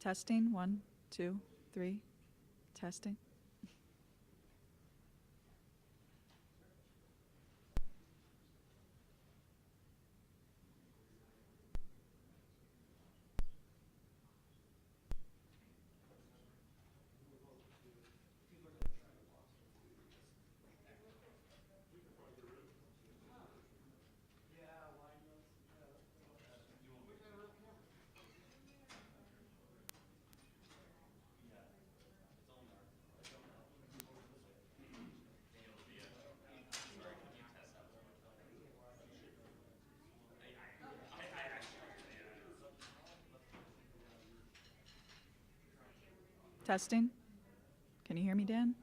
Testing, 1, 2, 3. Testing. Testing. Can you hear me, Dan?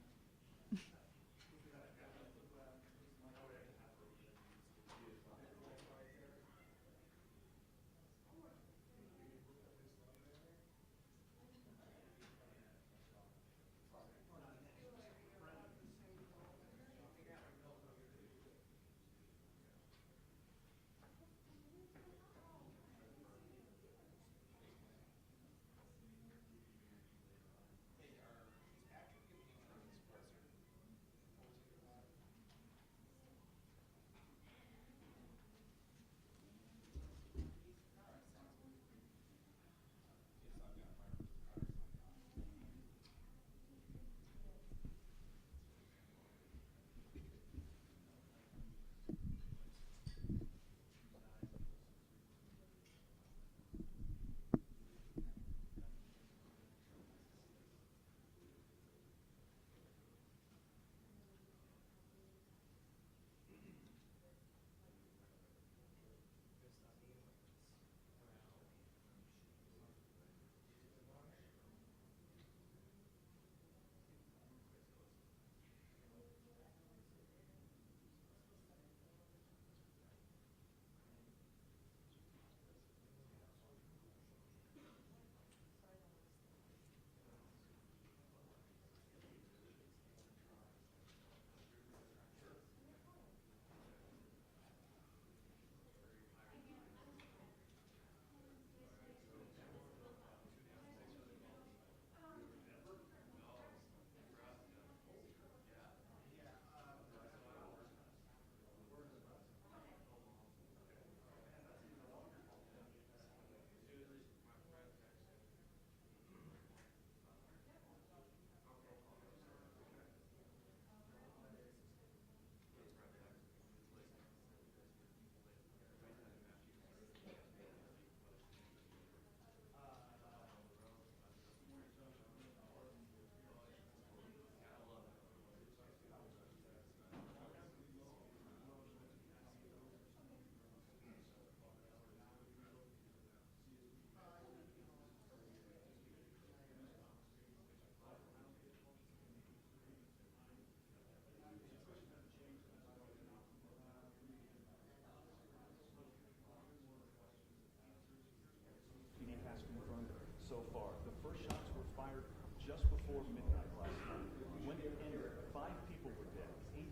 PD has confirmed so far. The first shots were fired just before midnight last night. When it ended, 5 people were dead, 18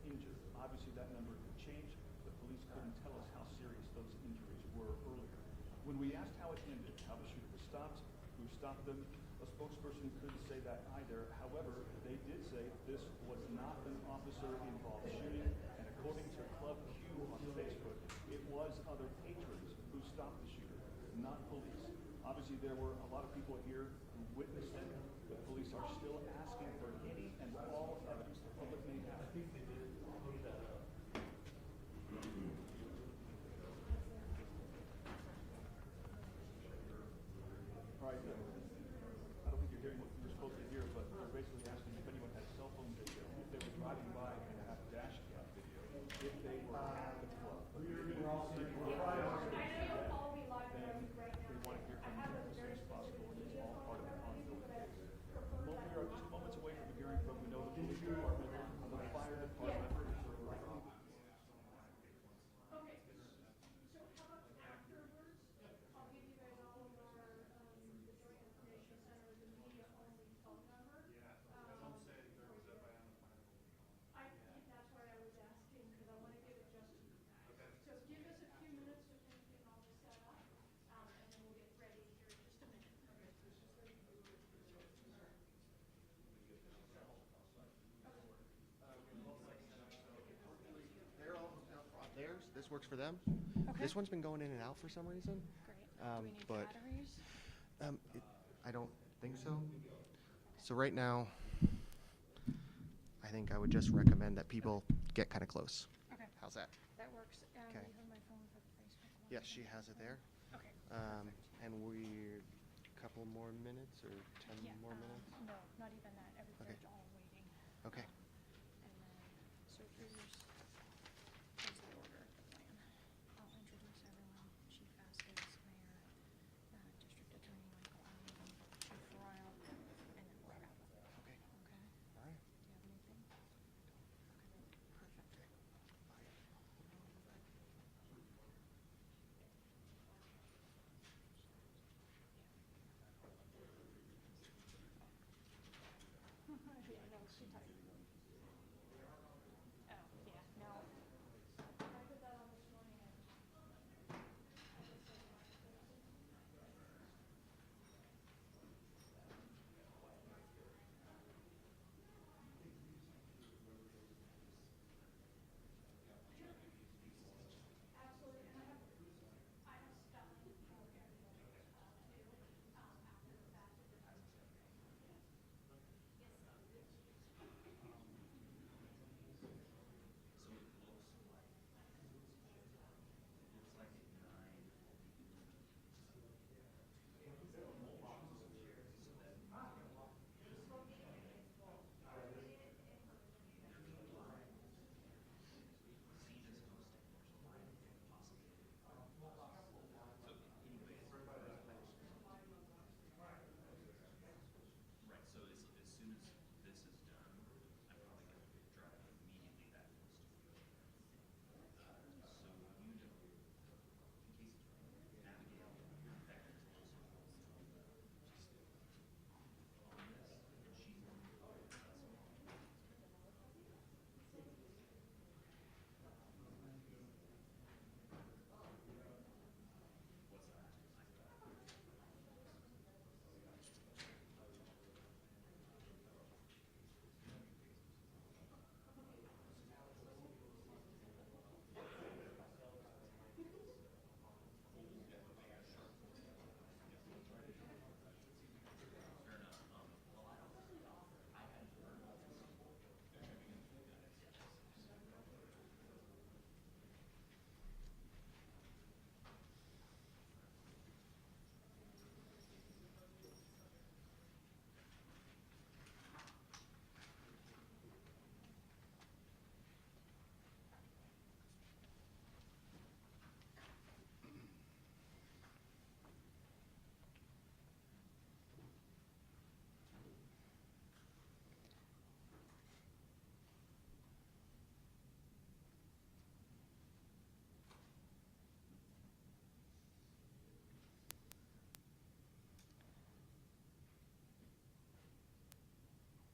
injured. Obviously, that number could change. The police couldn't tell us how serious those injuries were earlier. When we asked how it ended, how the shooter was stopped, who stopped them, a spokesperson couldn't say that either. However, they did say this was not an officer-involved shooting, and according to Club Q on Facebook, it was other patrons who stopped the shooter, not police. Obviously, there were a lot of people here who witnessed it. The police are still asking for any and all evidence the public may have. All right, I don't think you're hearing what you're supposed to hear, but they're basically asking if anyone had cell phone video, if they were driving by and have dash cam video, if they were at the club. But if you're all then they want to hear from you as soon as possible, and it's all part of the ongoing case. Well, we are just moments away from hearing from, we know, the police department, the fire department. this works for them. Okay. This one's been going in and out for some reason. Great. Do we need but- batteries? I don't think so. So right now, I think I would just recommend that people get kind of close. Okay, How's that? that works. Okay. You have my phone for the Facebook Live? Yes, she has it there. Okay. And we're a couple more minutes or 10 Yeah, more minutes? no, not even that. Everybody's all waiting. Okay. And then, so here's the order of the plan. I'll introduce everyone. Chief Vasquez, Mayor, District Attorney Michael Allen, Chief Royal, and then we'll wrap up. Okay. Okay? All right. Do you have anything? Okay, perfect. Yeah, no, it's too tight. Oh, yeah, no. I did that on this morning.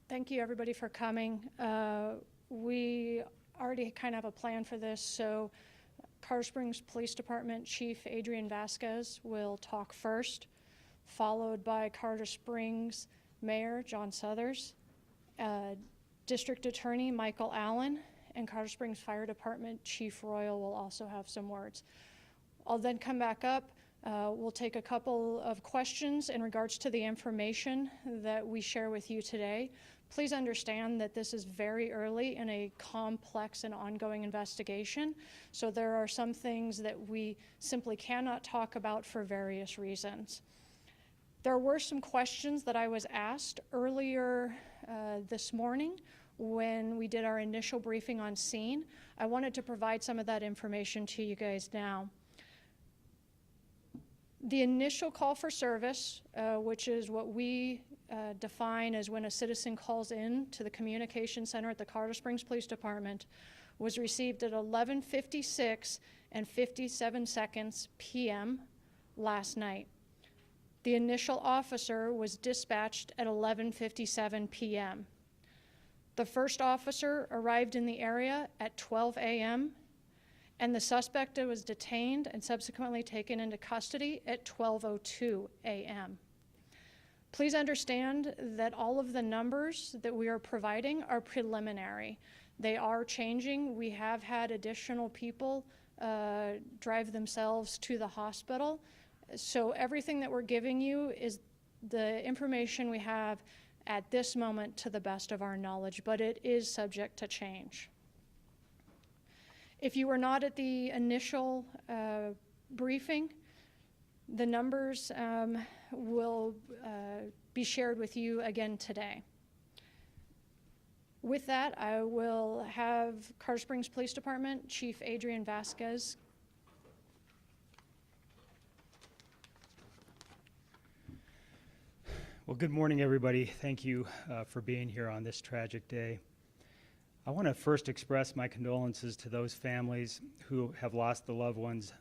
Thank you, everybody, for coming. We already kind of have a plan for this, so Colorado Springs Police Department Chief Adrian Vasquez will talk first, followed by Colorado Springs Mayor John Suthers, District Attorney Michael Allen, and Colorado Springs Fire Department Chief Royal will also have some words. I'll then come back up. We'll take a couple of questions in regards to the information that we share with you today. Please understand that this is very early in a complex and ongoing investigation, so there are some things that we simply cannot talk about for various reasons. There were some questions that I was asked earlier this morning when we did our initial briefing on scene. I wanted to provide some of that information to you guys now. The initial call for service, which is what we define as when a citizen calls in to the communication center at the Colorado Springs Police Department, was received at 11:56 and 57 seconds p.m. last night. The initial officer was dispatched at 11:57 p.m. The first officer arrived in the area at 12 a.m. and the suspect was detained and subsequently taken into custody at 12:02 a.m. Please understand that all of the numbers that we are providing are preliminary. They are changing. We have had additional people drive themselves to the hospital. So everything that we're giving you is the information we have at this moment to the best of our knowledge, but it is subject to change. If you were not at the initial briefing, the numbers will be shared with you again today. With that, I will have Carter Springs Police Department Chief Adrian Vasquez. Well, good morning, everybody. Thank you for being here on this tragic day. I want to first express my condolences to those families who have lost the loved ones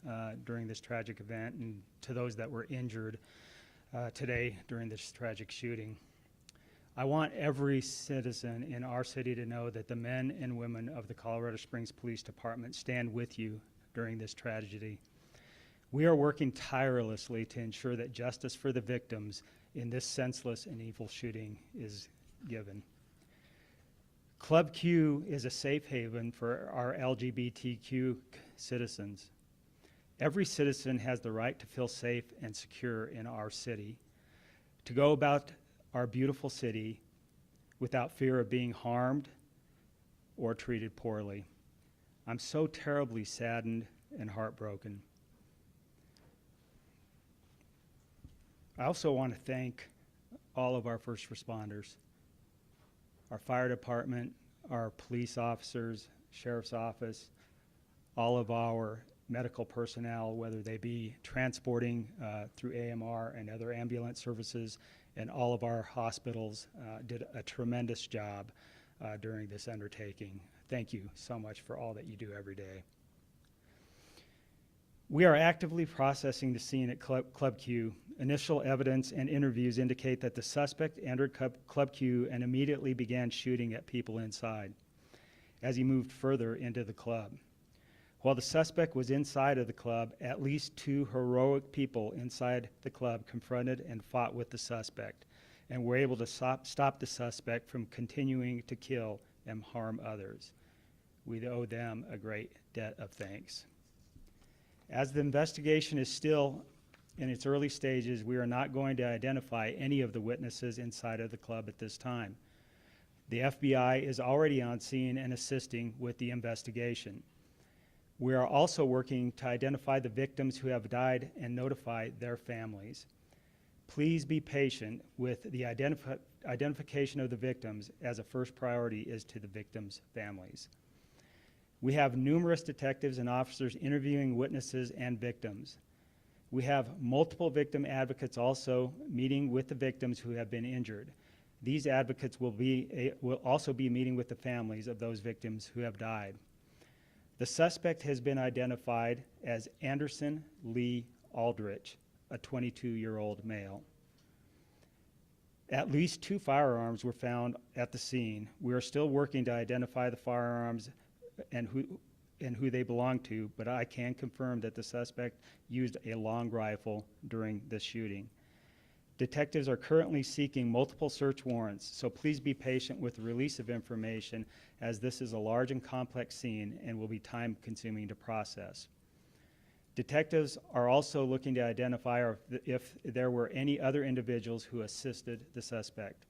during this tragic event, and to those that were injured today during this tragic shooting. I want every citizen in our city to know that the men and women of the Colorado Springs Police Department stand with you during this tragedy. We are working tirelessly to ensure that justice for the victims in this senseless and evil shooting is given. Club Q is a safe haven for our LGBTQ citizens. Every citizen has the right to feel safe and secure in our city, to go about our beautiful city without fear of being harmed or treated poorly. I'm so terribly saddened and heartbroken. I also want to thank all of our first responders, our fire department, our police officers, sheriff's office, all of our medical personnel, whether they be transporting through AMR and other ambulance services, and all of our hospitals did a tremendous job during this undertaking. Thank you so much for all that you do every day. We are actively processing the scene at Club Q. Initial evidence and interviews indicate that the suspect entered Club Q and immediately began shooting at people inside as he moved further into the club. While the suspect was inside of the club, at least 2 heroic people inside the club confronted and fought with the suspect and were able to stop the suspect from continuing to kill and harm others. We owe them a great debt of thanks. As the investigation is still in its early stages, we are not going to identify any of the witnesses inside of the club at this time. The FBI is already on scene and assisting with the investigation. We are also working to identify the victims who have died and notify their families. Please be patient with the identification of the victims, as a first priority is to the victims' families. We have numerous detectives and officers interviewing witnesses and victims. We have multiple victim advocates also meeting with the victims who have been injured. These advocates will also be meeting with the families of those victims who have died. The suspect has been identified as Anderson Lee Aldrich, a 22-year-old male. At least 2 firearms were found at the scene. We are still working to identify the firearms and who they belong to, but I can confirm that the suspect used a long rifle during this shooting. Detectives are currently seeking multiple search warrants, so please be patient with the release of information, as this is a large and complex scene and will be time-consuming to process. Detectives are also looking to identify if there were any other individuals who assisted the suspect.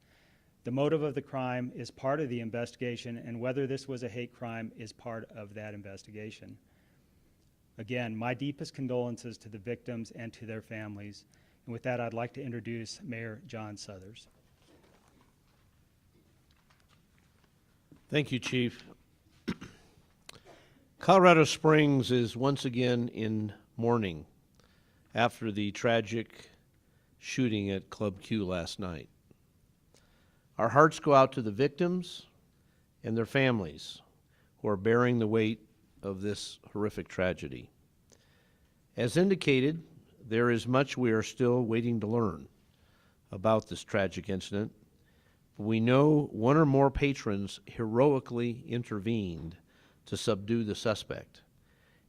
The motive of the crime is part of the investigation, and whether this was a hate crime is part of that investigation. Again, my deepest condolences to the victims and to their families. And with that, I'd like to introduce Mayor John Suthers. Thank you, Chief. Colorado Springs is once again in mourning after the tragic shooting at Club Q last night. Our hearts go out to the victims and their families who are bearing the weight of this horrific tragedy. As indicated, there is much we are still waiting to learn about this tragic incident. We know 1 or more patrons heroically intervened to subdue the suspect,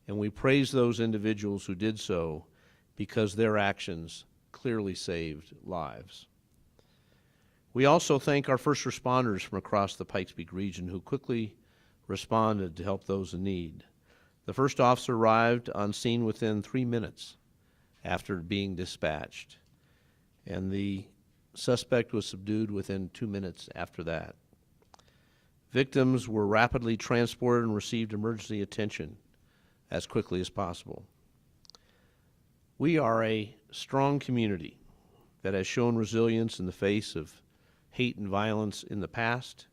and we praise those individuals who did so because their actions clearly saved lives. We also thank our first responders from across the Pikes Peak region who quickly responded to help those in need. The first officer arrived on scene within 3 minutes after being dispatched, and the suspect was subdued within 2 minutes after that. Victims were rapidly transported and received emergency attention as quickly as possible. We are a strong community that has shown resilience in the face of hate and violence in the past,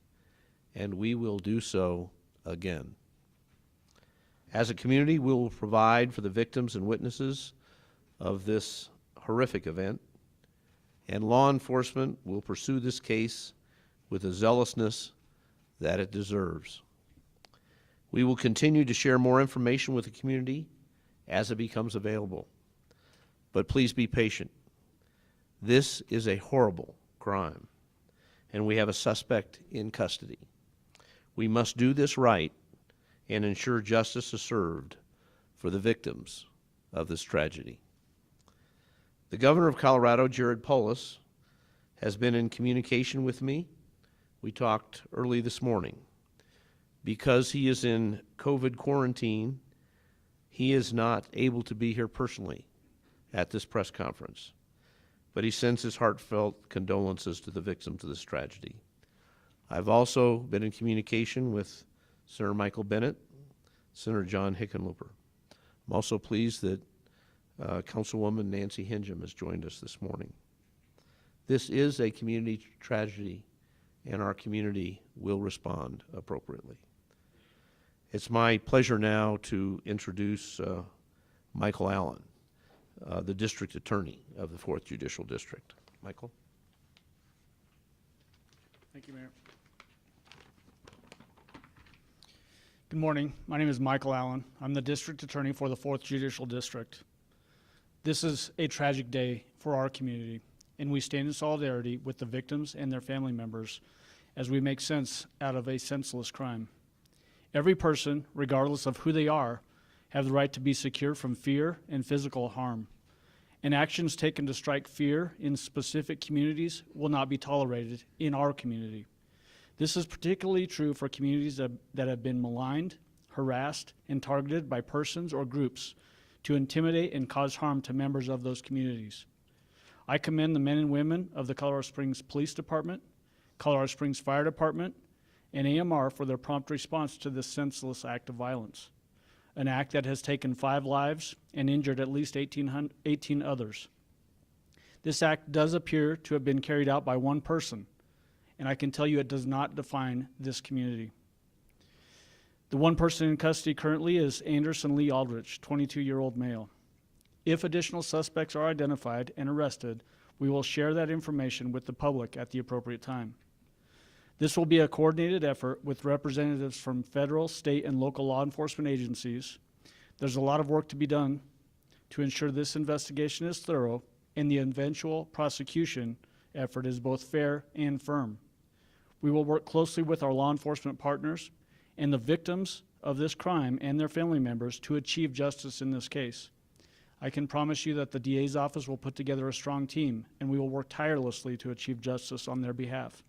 and we will do so again. As a community, we will provide for the victims and witnesses of this horrific event, and law enforcement will pursue this case with the zealousness that it deserves. We will continue to share more information with the community as it becomes available. But please be patient. This is a horrible crime, and we have a suspect in custody. We must do this right and ensure justice is served for the victims of this tragedy. The Governor of Colorado, Jared Polis, has been in communication with me. We talked early this morning. Because he is in COVID quarantine, he is not able to be here personally at this press conference, but he sends his heartfelt condolences to the victims of this tragedy. I've also been in communication with Senator Michael Bennet, Senator John Hickenlooper. I'm also pleased that Councilwoman Nancy Hingham has joined us this morning. This is a community tragedy, and our community will respond appropriately. It's my pleasure now to introduce Michael Allen, the District Attorney of the 4th Judicial District. Michael? Thank you, Mayor. Good morning. My name is Michael Allen. I'm the District Attorney for the 4th Judicial District. This is a tragic day for our community, and we stand in solidarity with the victims and their family members as we make sense out of a senseless crime. Every person, regardless of who they are, have the right to be secure from fear and physical harm. And actions taken to strike fear in specific communities will not be tolerated in our community. This is particularly true for communities that have been maligned, harassed, and targeted by persons or groups to intimidate and cause harm to members of those communities. I commend the men and women of the Colorado Springs Police Department, Colorado Springs Fire Department, and AMR for their prompt response to this senseless act of violence, an act that has taken 5 lives and injured at least 18 others. This act does appear to have been carried out by one person, and I can tell you it does not define this community. The one person in custody currently is Anderson Lee Aldrich, 22-year-old male. If additional suspects are identified and arrested, we will share that information with the public at the appropriate time. This will be a coordinated effort with representatives from federal, state, and local law enforcement agencies. There's a lot of work to be done to ensure this investigation is thorough and the eventual prosecution effort is both fair and firm. We will work closely with our law enforcement partners and the victims of this crime and their family members to achieve justice in this case. I can promise you that the DA's office will put together a strong team, and we will work tirelessly to achieve justice on their behalf.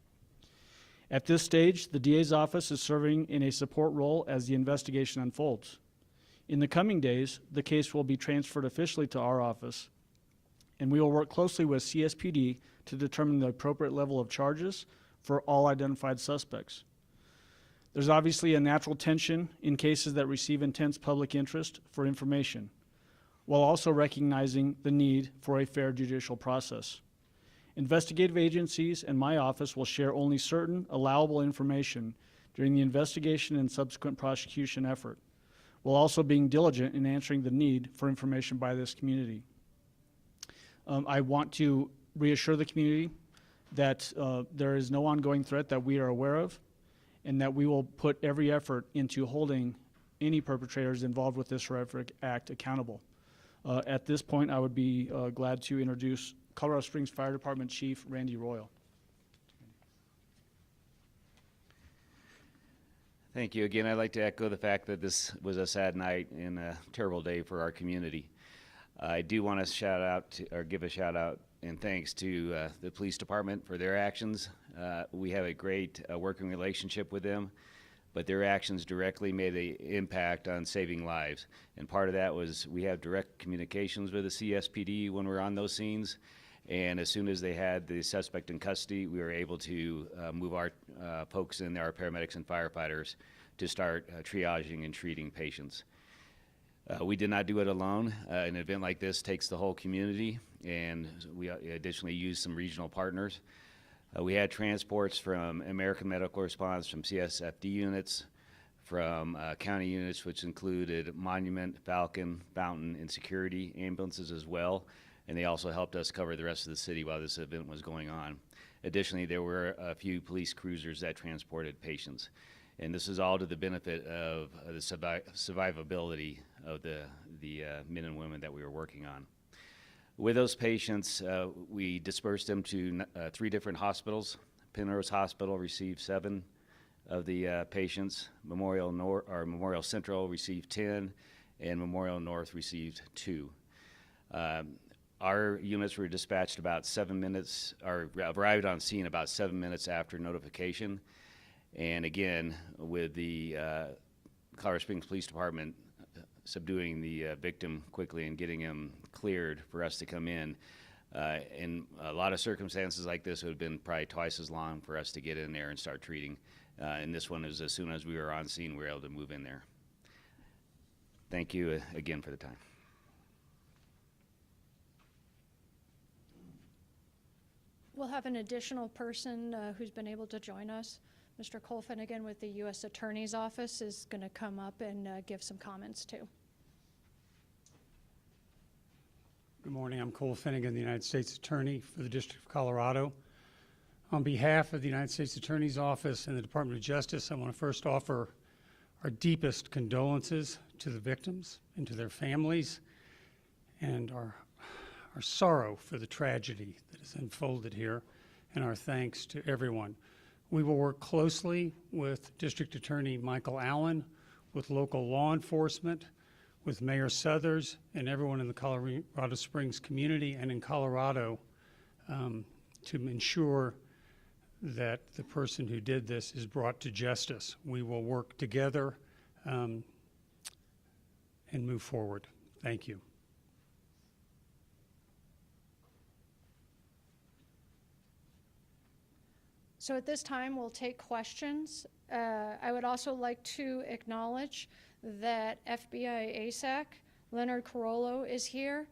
At this stage, the DA's office is serving in a support role as the investigation unfolds. In the coming days, the case will be transferred officially to our office, and we will work closely with CSPD to determine the appropriate level of charges for all identified suspects. There's obviously a natural tension in cases that receive intense public interest for information, while also recognizing the need for a fair judicial process. Investigative agencies and my office will share only certain allowable information during the investigation and subsequent prosecution effort, while also being diligent in answering the need for information by this community. I want to reassure the community that there is no ongoing threat that we are aware of, and that we will put every effort into holding any perpetrators involved with this horrific act accountable. At this point, I would be glad to introduce Colorado Springs Fire Department Chief Randy Royal. Thank you. Again, I'd like to echo the fact that this was a sad night and a terrible day for our community. I do want to give a shout out and thanks to the police department for their actions. We have a great working relationship with them. but their actions directly made an impact on saving lives. And part of that was we have direct communications with the CSPD when we're on those scenes. And as soon as they had the suspect in custody, we were able to move our folks in there, our paramedics and firefighters, to start triaging and treating patients. We did not do it alone. An event like this takes the whole community, and we additionally used some regional partners. We had transports from American Medical Response, from CSFD units, from county units, which included Monument, Falcon, Fountain, and security ambulances as well. And they also helped us cover the rest of the city while this event was going on. Additionally, there were a few police cruisers that transported patients. And this is all to the benefit of the survivability of the men and women that we were working on. With those patients, we dispersed them to 3 different hospitals. Penrose Hospital received 7 of the patients. Memorial Central received 10, and Memorial North received 2. Our units were dispatched about 7 minutes, or arrived on scene about 7 minutes after notification. And again, with the Colorado Springs Police Department subduing the victim quickly and getting him cleared for us to come in. In a lot of circumstances like this, it would have been probably twice as long for us to get in there and start treating. And this one is as soon as we were on scene, we were able to move in there. Thank you again for the time. We'll have an additional person who's been able to join us. Mr. Cole Finnegan with the U.S. Attorney's Office is going to come up and give some comments too. Good morning. I'm Cole Finnegan, the United States Attorney for the District of Colorado. On behalf of the United States Attorney's Office and the Department of Justice, I want to first offer our deepest condolences to the victims and to their families, and our sorrow for the tragedy that has unfolded here, and our thanks to everyone. We will work closely with District Attorney Michael Allen, with local law enforcement, with Mayor Suthers, and everyone in the Colorado Springs community and in Colorado to ensure that the person who did this is brought to justice. We will work together and move forward. Thank you. So at this time, we'll take questions. I would also like to acknowledge that FBI ASAC, Leonard Carollo, is here,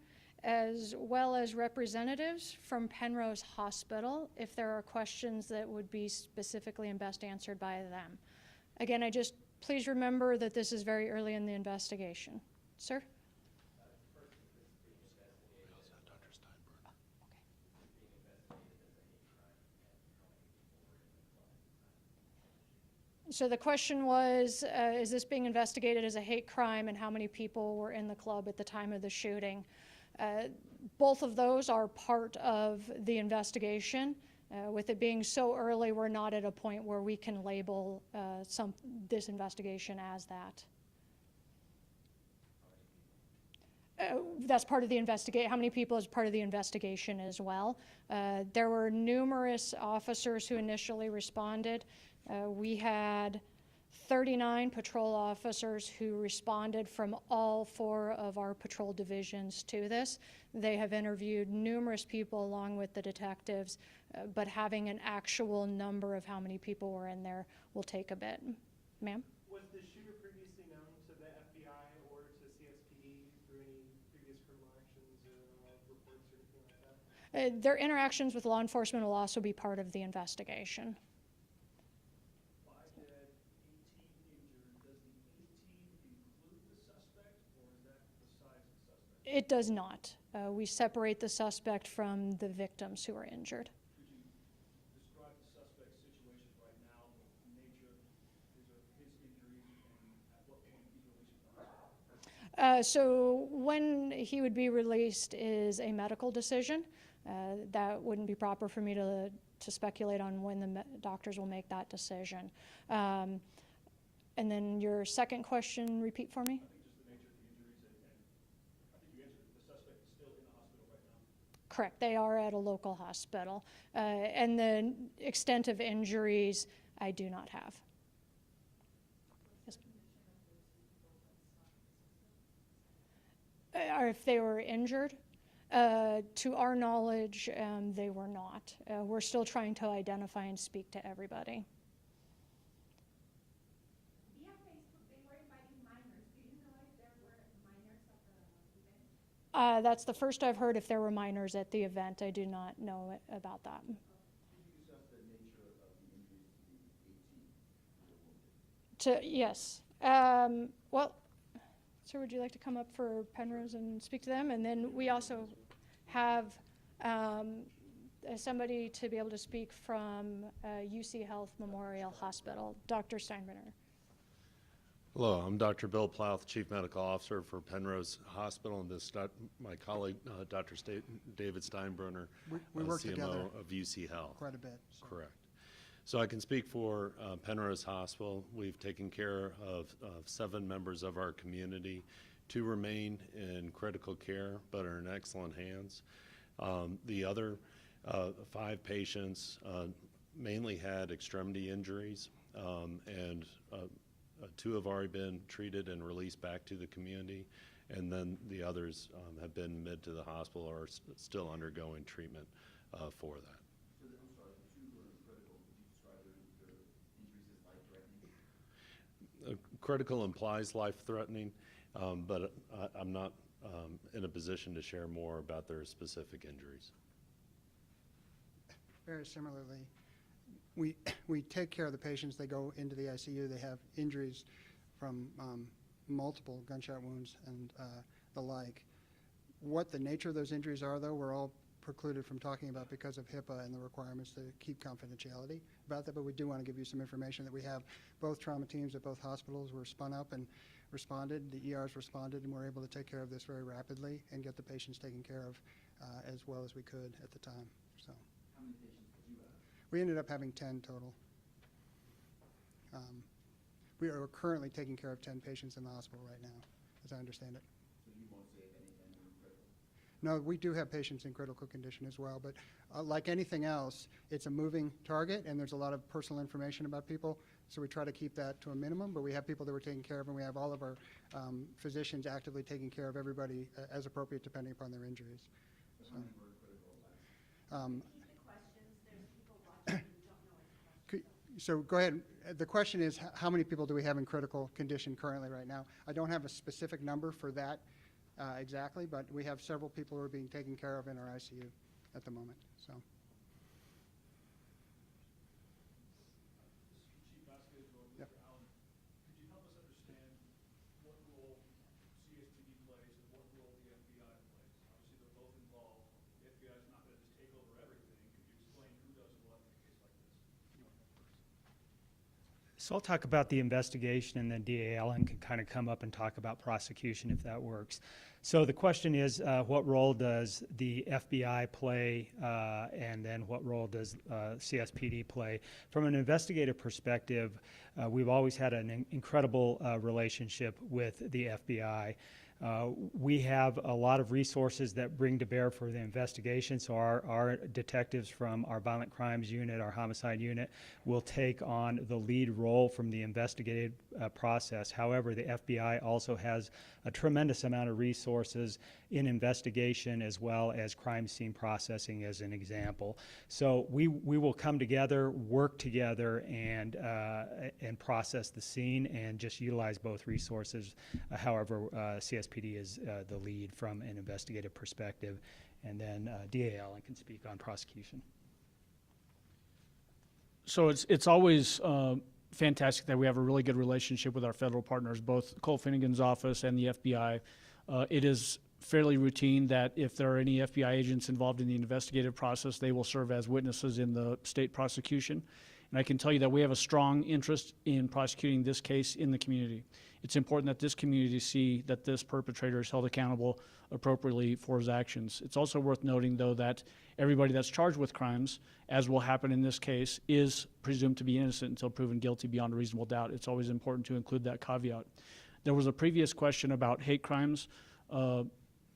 as well as representatives from Penrose Hospital, if there are questions that would be specifically and best answered by them. Again, please remember that this is very early in the investigation. Sir? So the question was, is this being investigated as a hate crime, and how many people were in the club at the time of the shooting? Both of those are part of the investigation. With it being so early, we're not at a point where we can label this investigation as that. That's part of the investigation. How many people is part of the investigation as well? There were numerous officers who initially responded. We had 39 patrol officers who responded from all 4 of our patrol divisions to this. They have interviewed numerous people along with the detectives, but having an actual number of how many people were in there will take a bit. Ma'am? Was the shooter previously known to the FBI or to CSPD through any previous criminal actions or reports or anything like that? Their interactions with law enforcement will also be part of the investigation. It does not. We separate the suspect from the victims who are injured. Could you describe the suspect's situation right now, the nature of his injuries, and at what point he's released from the hospital? So when he would be released is a medical decision. That wouldn't be proper for me to speculate on when the doctors will make that decision. And then your second question, repeat for me? Correct, they are at a local hospital. And the extent of injuries, I do not have. or if they were injured. To our knowledge, they were not. We're still trying to identify and speak to everybody. That's the first I've heard if there were minors at the event. I do not know about that. Yes. Well, sir, would you like to come up for Penrose and speak to them? And then we also have somebody to be able to speak from UC Health Memorial Hospital, Dr. Steinbrenner. Hello, I'm Dr. Bill Plouth, Chief Medical Officer for Penrose Hospital, and this my colleague, Dr. David Steinbrenner, we work CMO together of UC Health. quite a bit. So. Correct. So I can speak for Penrose Hospital. We've taken care of 7 members of our community. 2 remain in critical care, but are in excellent hands. The other 5 patients mainly had extremity injuries, and 2 have already been treated and released back to the community, and then the others have been admitted to the hospital or are still undergoing treatment for that. Critical implies life-threatening, but I'm not in a position to share more about their specific injuries. Very similarly, we take care of the patients. They go into the ICU. They have injuries from multiple gunshot wounds and the like. What the nature of those injuries are, though, we're all precluded from talking about because of HIPAA and the requirements to keep confidentiality about that, but we do want to give you some information that we have. Both trauma teams at both hospitals were spun up and responded. The ERs responded, and we're able to take care of this very rapidly and get the patients taken care of as well as we could at the time. So, how many patients did you have? We ended up having 10 total. We are currently taking care of 10 patients in the hospital right now, as I understand it. No, we do have patients in critical condition as well, but like anything else, it's a moving target, and there's a lot of personal information about people, so we try to keep that to a minimum, but we have people that we're taking care of, and we have all of our physicians actively taking care of everybody as appropriate depending upon their injuries. So go ahead. The question is, how many people do we have in critical condition currently right now? I don't have a specific number for that exactly, but we have several people who are being taken care of in our ICU at the moment. So. Chief Vasquez or Mr. Allen, could you help us understand what role CSPD plays and what role the FBI plays? Obviously, they're both involved. The FBI is not going to just take over everything. Could you explain who does what in a case like this? So I'll talk about the investigation, and then DA Allen can kind of come up and talk about prosecution if that works. So the question is, what role does the FBI play, and then what role does CSPD play? From an investigative perspective, we've always had an incredible relationship with the FBI. We have a lot of resources that bring to bear for the investigation. So our detectives from our violent crimes unit, our homicide unit, will take on the lead role from the investigative process. However, the FBI also has a tremendous amount of resources in investigation as well as crime scene processing, as an example. So we will come together, work together, and process the scene and just utilize both resources. However, CSPD is the lead from an investigative perspective, and then DA Allen can speak on prosecution. So it's always fantastic that we have a really good relationship with our federal partners, both Cole Finnegan's office and the FBI. It is fairly routine that if there are any FBI agents involved in the investigative process, they will serve as witnesses in the state prosecution. And I can tell you that we have a strong interest in prosecuting this case in the community. It's important that this community see that this perpetrator is held accountable appropriately for his actions. It's also worth noting, though, that everybody that's charged with crimes, as will happen in this case, is presumed to be innocent until proven guilty beyond a reasonable doubt. It's always important to include that caveat. There was a previous question about hate crimes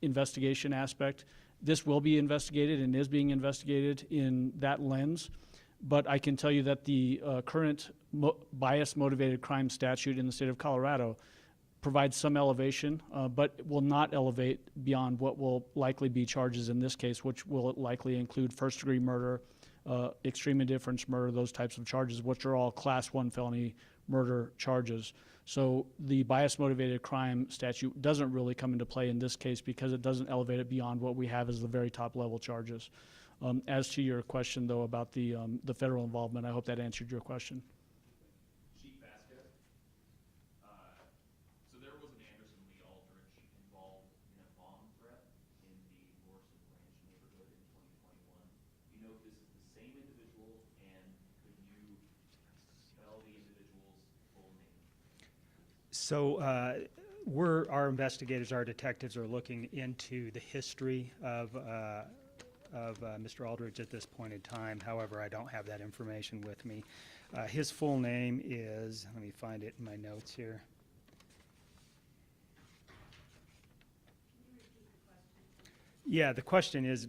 investigation aspect. This will be investigated and is being investigated in that lens. But I can tell you that the current bias-motivated crime statute in the state of Colorado provide some elevation, but will not elevate beyond what will likely be charges in this case, which will likely include first-degree murder, extreme indifference murder, those types of charges, which are all Class 1 felony murder charges. So the bias-motivated crime statute doesn't really come into play in this case because it doesn't elevate it beyond what we have as the very top-level charges. As to your question, though, about the federal involvement, I hope that answered your question. Chief Vasquez. So there was an Anderson Lee Aldrich involved in a bomb threat in the Morrison Ranch neighborhood in 2021. Do you know if this is the same individual, and could you spell the individual's full name? So our investigators, our detectives are looking into the history of Mr. Aldrich at this point in time. However, I don't have that information with me. His full name is, let me find it in my notes here. Yeah, the question is,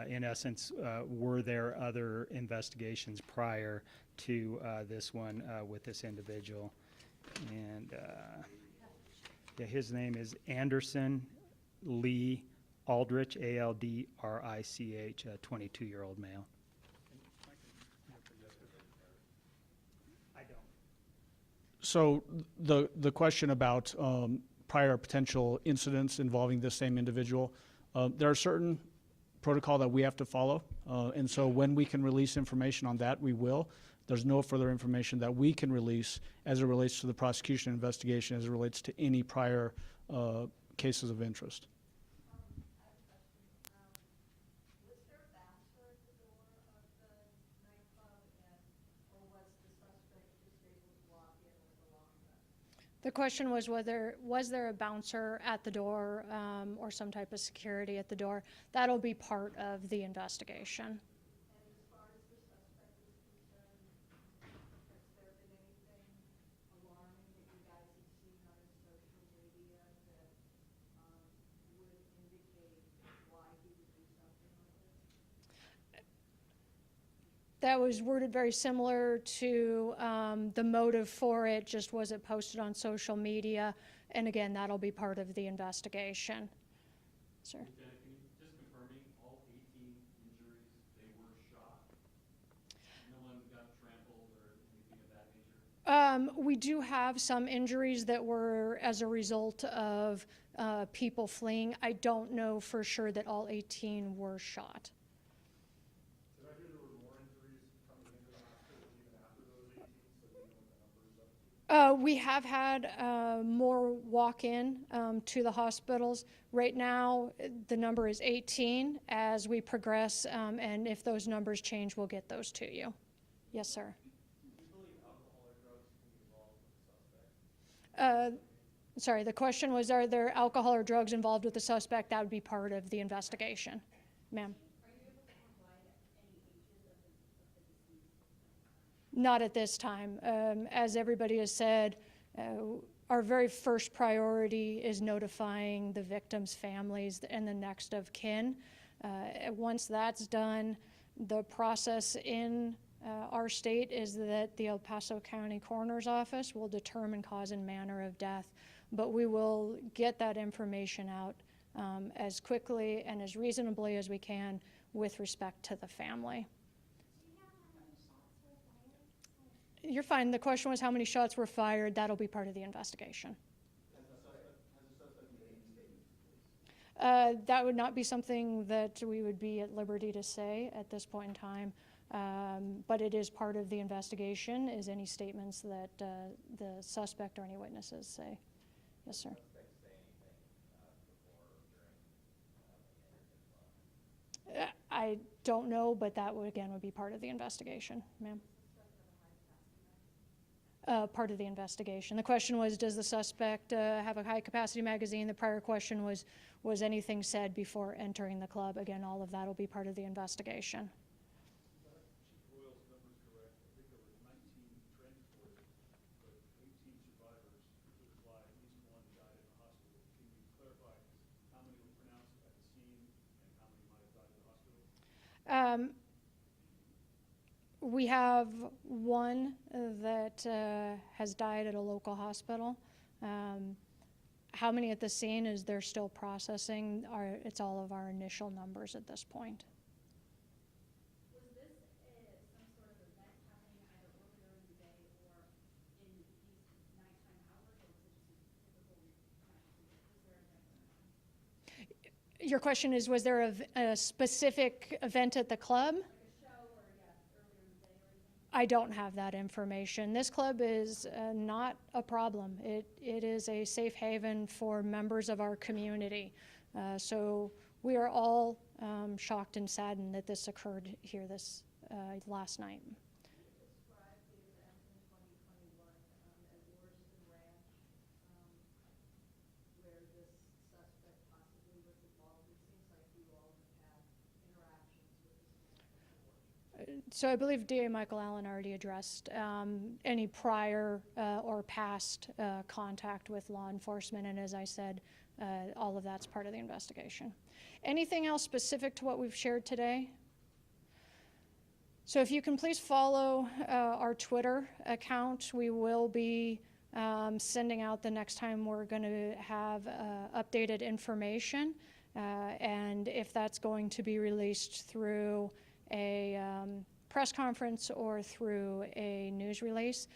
in essence, were there other investigations prior to this one with this individual? And yeah, his name is Anderson Lee Aldrich, Aldrich, a 22-year-old male. I don't. So the question about prior potential incidents involving the same individual, there are certain protocol that we have to follow, and so when we can release information on that, we will. There's no further information that we can release as it relates to the prosecution investigation, as it relates to any prior cases of interest. The question was was there a bouncer at the door or some type of security at the door? That'll be part of the investigation. That was worded very similar to the motive for it, just was it posted on social media? And again, that'll be part of the investigation. Sir? Lieutenant, can you just confirm me, all 18 injuries, they were shot? No one got trampled or anything of that nature? We do have some injuries that were as a result of people fleeing. I don't know for sure that all 18 were shot. We have had more walk-in to the hospitals. Right now, the number is 18. As we progress, and if those numbers change, we'll get those to you. Yes, sir. Sorry, the question was, are there alcohol or drugs involved with the suspect? That would be part of the investigation. Ma'am? Not at this time. As everybody has said, our very first priority is notifying the victims' families and the next of kin. Once that's done, the process in our state is that the El Paso County Coroner's Office will determine cause and manner of death, but we will get that information out as quickly and as reasonably as we can with respect to the family. You're fine. The question was how many shots were fired. That'll be part of the investigation. That would not be something that we would be at liberty to say at this point in time, but it is part of the investigation, is any statements that the suspect or any witnesses say. Yes, sir. I don't know, but that would, again, would be part of the investigation, ma'am. Part of the investigation. The question was, does the suspect have a high-capacity magazine? The prior question was anything said before entering the club? Again, all of that will be part of the investigation. Chief Royal's numbers correct. I think there were 19 transported, but 18 survivors took his life. At least one died in the hospital. Can you clarify how many were pronounced at the scene and how many might have died in the hospital? We have one that has died at a local hospital. how many at the scene is they're still processing. It's all of our initial numbers at this point. Was this some sort of event happening either earlier in the day or in these nighttime hours, or was it just a typical event? Your question is, was there a specific event at the club? I don't have that information. This club is not a problem. It is a safe haven for members of our community. So we are all shocked and saddened that this occurred here this last night. So I believe DA Michael Allen already addressed any prior or past contact with law enforcement, and as I said, all of that's part of the investigation. Anything else specific to what we've shared today? So if you can please follow our Twitter account. We will be sending out the next time we're going to have updated information, and if that's going to be released through a press conference or through a news release.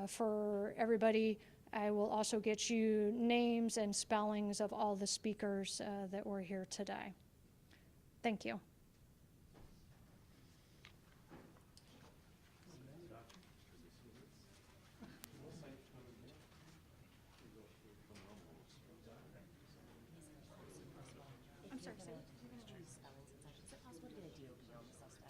For everybody, I will also get you names and spellings of all the speakers that were here today. Thank you.